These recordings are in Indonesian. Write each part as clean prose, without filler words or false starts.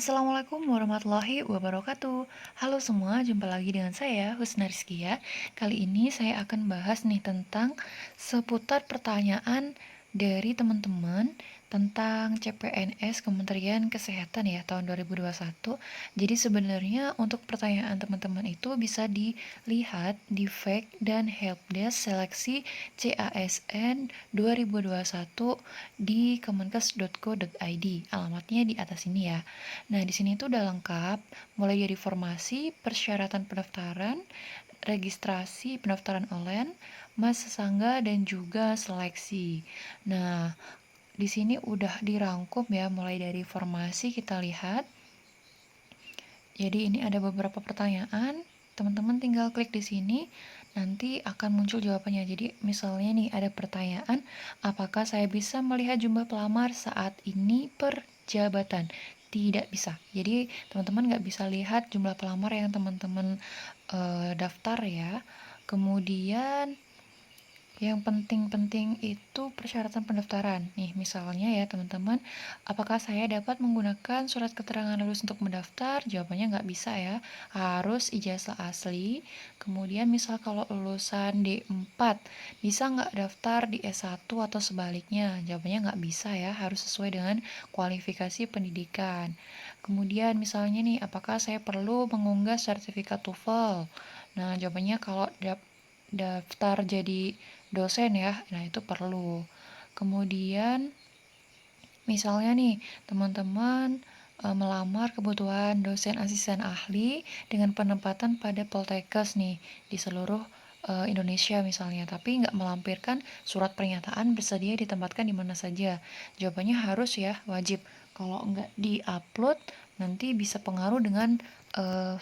Assalamualaikum warahmatullahi wabarakatuh. Halo semua, jumpa lagi dengan saya Husna Rizkia. Kali ini saya akan bahas nih tentang seputar pertanyaan dari teman-teman tentang CPNS Kementerian Kesehatan ya tahun 2021. Jadi sebenarnya untuk pertanyaan teman-teman itu bisa dilihat di fact dan helpdesk seleksi CASN 2021 di kemenkes.go.id. Alamatnya di atas ini ya. Nah, di sini tuh udah lengkap, mulai dari formasi, persyaratan pendaftaran, registrasi pendaftaran online, masa sangga, dan juga seleksi. Nah, di sini udah dirangkum ya, mulai dari formasi kita lihat. Jadi ini ada beberapa pertanyaan, teman-teman tinggal klik di sini, nanti akan muncul jawabannya. Jadi misalnya nih ada pertanyaan, apakah saya bisa melihat jumlah pelamar saat ini per jabatan? Tidak bisa. Jadi teman-teman nggak bisa lihat jumlah pelamar yang teman-teman daftar ya. Kemudian yang penting-penting itu persyaratan pendaftaran. Nih, misalnya ya teman-teman, apakah saya dapat menggunakan surat keterangan lulus untuk mendaftar? Jawabannya nggak bisa ya, harus ijazah asli. Kemudian misal kalau lulusan D4, bisa nggak daftar di S1 atau sebaliknya? Jawabannya nggak bisa ya, harus sesuai dengan kualifikasi pendidikan. Kemudian misalnya nih, apakah saya perlu mengunggah sertifikat TOEFL? Nah, jawabannya kalau daftar jadi dosen ya, nah itu perlu. Kemudian misalnya nih teman-teman melamar kebutuhan dosen asisten ahli dengan penempatan pada Poltekkes nih di seluruh Indonesia misalnya, tapi nggak melampirkan surat pernyataan bersedia ditempatkan di mana saja. Jawabannya harus ya, wajib. Kalau nggak di-upload nanti bisa pengaruh dengan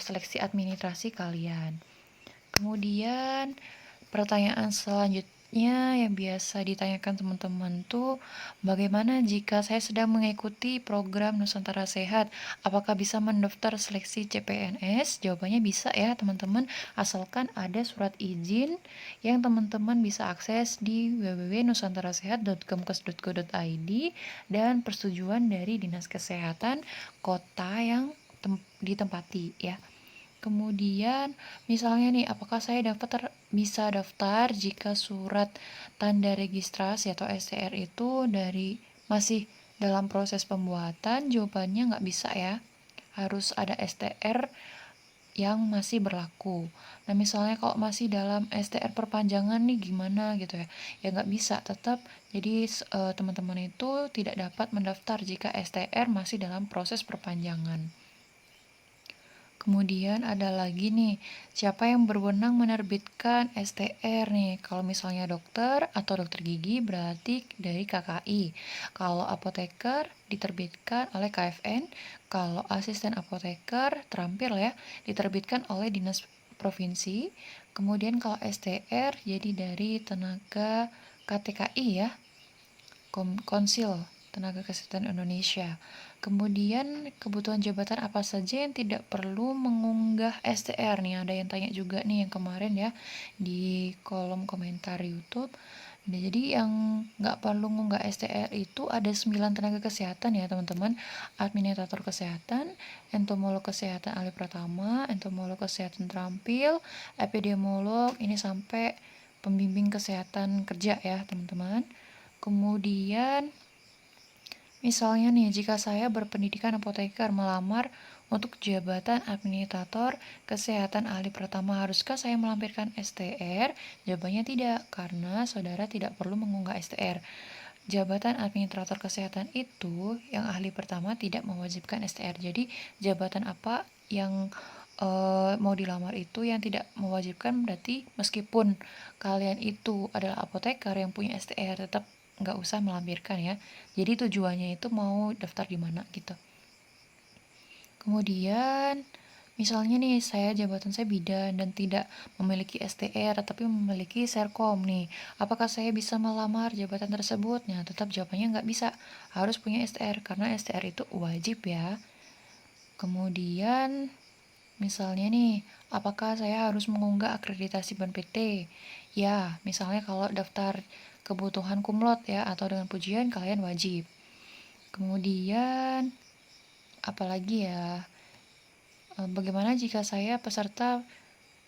seleksi administrasi kalian. Kemudian pertanyaan selanjutnya yang biasa ditanyakan teman-teman tuh, bagaimana jika saya sedang mengikuti program Nusantara Sehat? Apakah bisa mendaftar seleksi CPNS? Jawabannya bisa ya teman-teman, asalkan ada surat izin yang teman-teman bisa akses di www.nusantarasehat.kemkes.go.id dan persetujuan dari Dinas Kesehatan kota yang ditempati ya. Kemudian, misalnya nih, apakah saya bisa daftar jika surat tanda registrasi atau STR itu masih dalam proses pembuatan? Jawabannya nggak bisa ya. Harus ada STR yang masih berlaku. Nah, misalnya kalau masih dalam STR perpanjangan nih gimana gitu ya. Ya nggak bisa, tetap. Jadi, teman-teman itu tidak dapat mendaftar jika STR masih dalam proses perpanjangan. Kemudian ada lagi nih, siapa yang berwenang menerbitkan STR nih? Kalau misalnya dokter atau dokter gigi berarti dari KKI. Kalau apoteker diterbitkan oleh KFN. Kalau asisten apoteker terampil ya, diterbitkan oleh dinas provinsi. Kemudian kalau STR jadi dari tenaga KTKI ya, Konsil Tenaga Kesehatan Indonesia. Kemudian kebutuhan jabatan apa saja yang tidak perlu mengunggah STR nih? Ada yang tanya juga nih yang kemarin ya di kolom komentar YouTube. Nah, jadi yang nggak perlu mengunggah STR itu ada 9 tenaga kesehatan ya teman-teman. Administrator kesehatan, entomolog kesehatan ahli pratama, entomolog kesehatan terampil, epidemiolog, ini sampai pembimbing kesehatan kerja ya teman-teman. Kemudian, misalnya nih, jika saya berpendidikan apoteker melamar untuk jabatan administrator kesehatan ahli pertama, haruskah saya melampirkan STR? Jawabannya tidak, karena saudara tidak perlu mengunggah STR. Jabatan administrator kesehatan itu yang ahli pertama tidak mewajibkan STR. Jadi, jabatan apa yang mau dilamar itu yang tidak mewajibkan, berarti meskipun kalian itu adalah apoteker yang punya STR, tetap nggak usah melampirkan ya. Jadi tujuannya itu mau daftar di mana gitu. Kemudian misalnya nih saya jabatan saya bidan dan tidak memiliki STR tapi memiliki Serkom nih. Apakah saya bisa melamar jabatan tersebut? Nah, tetap jawabannya nggak bisa. Harus punya STR karena STR itu wajib ya. Kemudian misalnya nih, apakah saya harus mengunggah akreditasi BNPT? Ya, misalnya kalau daftar kebutuhan kumlot ya atau dengan pujian kalian wajib. Kemudian apalagi ya, bagaimana jika saya peserta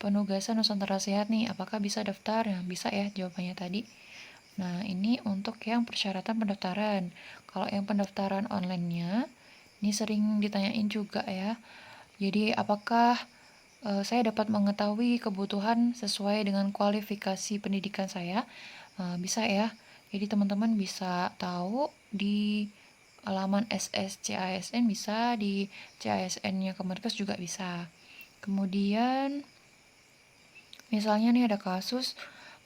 penugasan Nusantara Sehat nih, apakah bisa daftar? Nah, bisa ya jawabannya tadi. Nah, ini untuk yang persyaratan pendaftaran. Kalau yang pendaftaran online-nya, ini sering ditanyain juga ya. Jadi, apakah saya dapat mengetahui kebutuhan sesuai dengan kualifikasi pendidikan saya? Bisa ya. Jadi, teman-teman bisa tahu di halaman SSCASN, bisa di CASN-nya Kemenkes juga bisa. Kemudian, misalnya nih ada kasus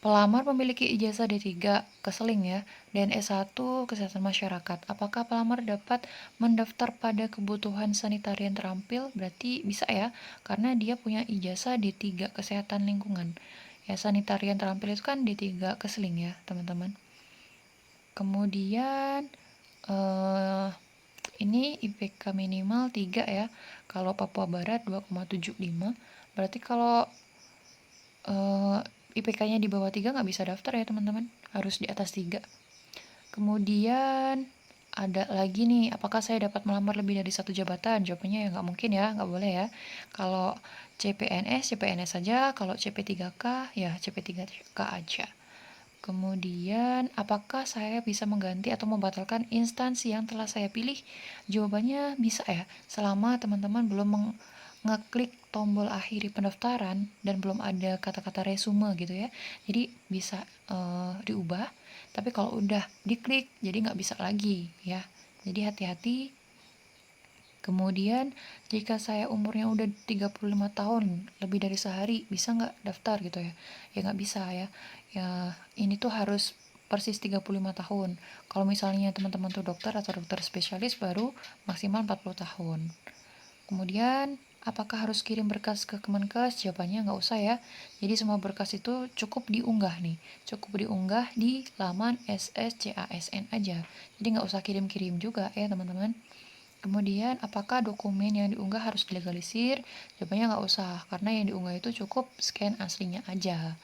pelamar memiliki ijazah D3 Keseling ya dan S1 Kesehatan Masyarakat. Apakah pelamar dapat mendaftar pada kebutuhan sanitarian terampil? Berarti bisa ya, karena dia punya ijazah D3 Kesehatan Lingkungan. Ya, sanitarian terampil itu kan D3 Keseling ya, teman-teman. Kemudian eh ini IPK minimal 3 ya. Kalau Papua Barat 2,75. Berarti kalau IPK-nya di bawah 3 nggak bisa daftar ya teman-teman, harus di atas 3. Kemudian ada lagi nih, apakah saya dapat melamar lebih dari satu jabatan? Jawabannya ya nggak mungkin ya, nggak boleh ya. Kalau CPNS saja, kalau CP3K, ya CP3K aja. Kemudian, apakah saya bisa mengganti atau membatalkan instansi yang telah saya pilih? Jawabannya bisa ya, selama teman-teman belum ngeklik tombol akhiri pendaftaran dan belum ada kata-kata resume gitu ya. Jadi bisa diubah, tapi kalau udah diklik jadi nggak bisa lagi ya. Jadi hati-hati. Kemudian, jika saya umurnya udah 35 tahun, lebih dari sehari, bisa nggak daftar gitu ya? Ya nggak bisa ya. Ya, ini tuh harus persis 35 tahun. Kalau misalnya teman-teman tuh dokter atau dokter spesialis baru maksimal 40 tahun. Kemudian, apakah harus kirim berkas ke Kemenkes? Jawabannya nggak usah ya. Jadi semua berkas itu cukup diunggah nih. Cukup diunggah di laman SSCASN aja. Jadi nggak usah kirim-kirim juga ya teman-teman. Kemudian, apakah dokumen yang diunggah harus dilegalisir? Jawabannya nggak usah, karena yang diunggah itu cukup scan aslinya aja.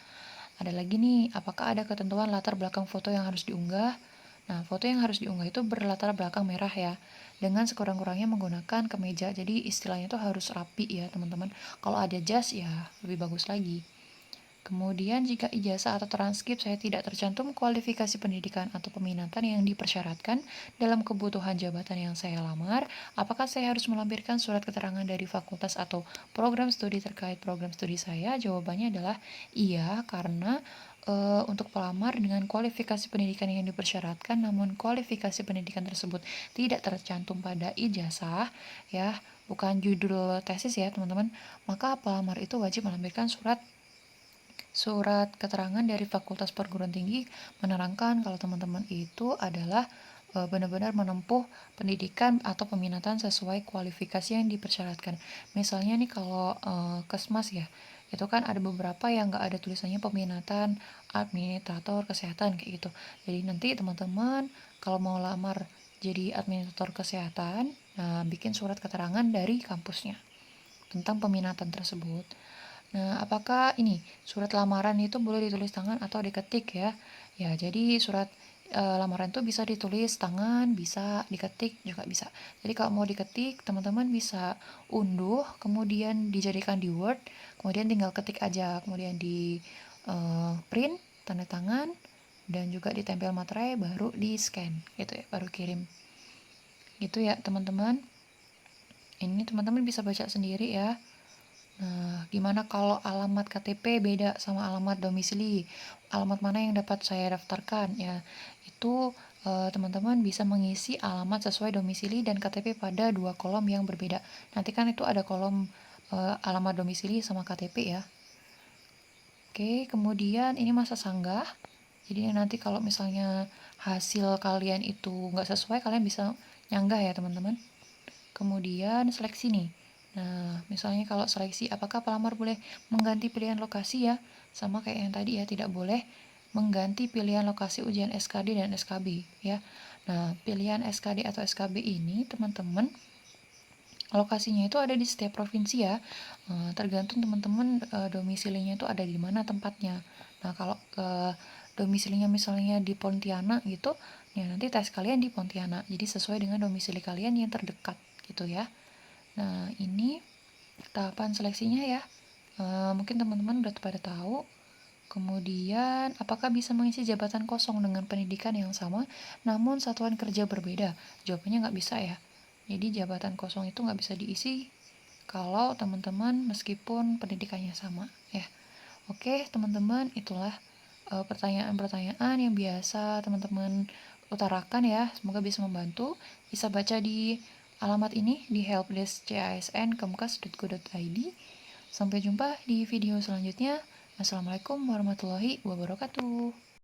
Ada lagi nih, apakah ada ketentuan latar belakang foto yang harus diunggah? Nah, foto yang harus diunggah itu berlatar belakang merah ya, dengan sekurang-kurangnya menggunakan kemeja. Jadi istilahnya itu harus rapi ya teman-teman. Kalau ada jas ya lebih bagus lagi. Kemudian jika ijazah atau transkrip saya tidak tercantum kualifikasi pendidikan atau peminatan yang dipersyaratkan dalam kebutuhan jabatan yang saya lamar, apakah saya harus melampirkan surat keterangan dari fakultas atau program studi terkait program studi saya? Jawabannya adalah iya, karena untuk pelamar dengan kualifikasi pendidikan yang dipersyaratkan namun kualifikasi pendidikan tersebut tidak tercantum pada ijazah ya, bukan judul tesis ya teman-teman, maka pelamar itu wajib melampirkan surat keterangan dari Fakultas Perguruan Tinggi menerangkan kalau teman-teman itu adalah benar-benar menempuh pendidikan atau peminatan sesuai kualifikasi yang dipersyaratkan. Misalnya nih kalau Kesmas ya, itu kan ada beberapa yang nggak ada tulisannya peminatan administrator kesehatan kayak gitu. Jadi nanti teman-teman kalau mau lamar jadi administrator kesehatan, nah bikin surat keterangan dari kampusnya tentang peminatan tersebut. Nah, apakah ini surat lamaran itu boleh ditulis tangan atau diketik ya? Ya, jadi surat lamaran itu bisa ditulis tangan, bisa diketik juga bisa. Jadi kalau mau diketik, teman-teman bisa unduh, kemudian dijadikan di Word, kemudian tinggal ketik aja, kemudian di print, tanda tangan, dan juga ditempel materai, baru di scan gitu ya, baru kirim. Gitu ya, teman-teman. Ini teman-teman bisa baca sendiri ya. Nah, gimana kalau alamat KTP beda sama alamat domisili? Alamat mana yang dapat saya daftarkan? Ya, itu teman-teman bisa mengisi alamat sesuai domisili dan KTP pada dua kolom yang berbeda. Nanti kan itu ada kolom alamat domisili sama KTP ya. Oke, kemudian ini masa sanggah. Jadi nanti kalau misalnya hasil kalian itu nggak sesuai, kalian bisa nyanggah ya teman-teman. Kemudian seleksi nih. Nah, misalnya kalau seleksi, apakah pelamar boleh mengganti pilihan lokasi ya? Sama kayak yang tadi ya, tidak boleh mengganti pilihan lokasi ujian SKD dan SKB ya. Nah, pilihan SKD atau SKB ini teman-teman lokasinya itu ada di setiap provinsi ya. Tergantung teman-teman domisilinya itu ada di mana tempatnya. Nah, kalau domisilinya misalnya di Pontianak gitu, ya nanti tes kalian di Pontianak. Jadi sesuai dengan domisili kalian yang terdekat gitu ya. Nah, ini tahapan seleksinya ya. Mungkin teman-teman udah pada tahu. Kemudian, apakah bisa mengisi jabatan kosong dengan pendidikan yang sama, namun satuan kerja berbeda? Jawabannya nggak bisa ya. Jadi jabatan kosong itu nggak bisa diisi kalau teman-teman meskipun pendidikannya sama ya. Oke, teman-teman, itulah pertanyaan-pertanyaan yang biasa teman-teman utarakan ya. Semoga bisa membantu. Bisa baca di alamat ini di helpdesk.cisn.kemkas.go.id. Sampai jumpa di video selanjutnya. Assalamualaikum warahmatullahi wabarakatuh.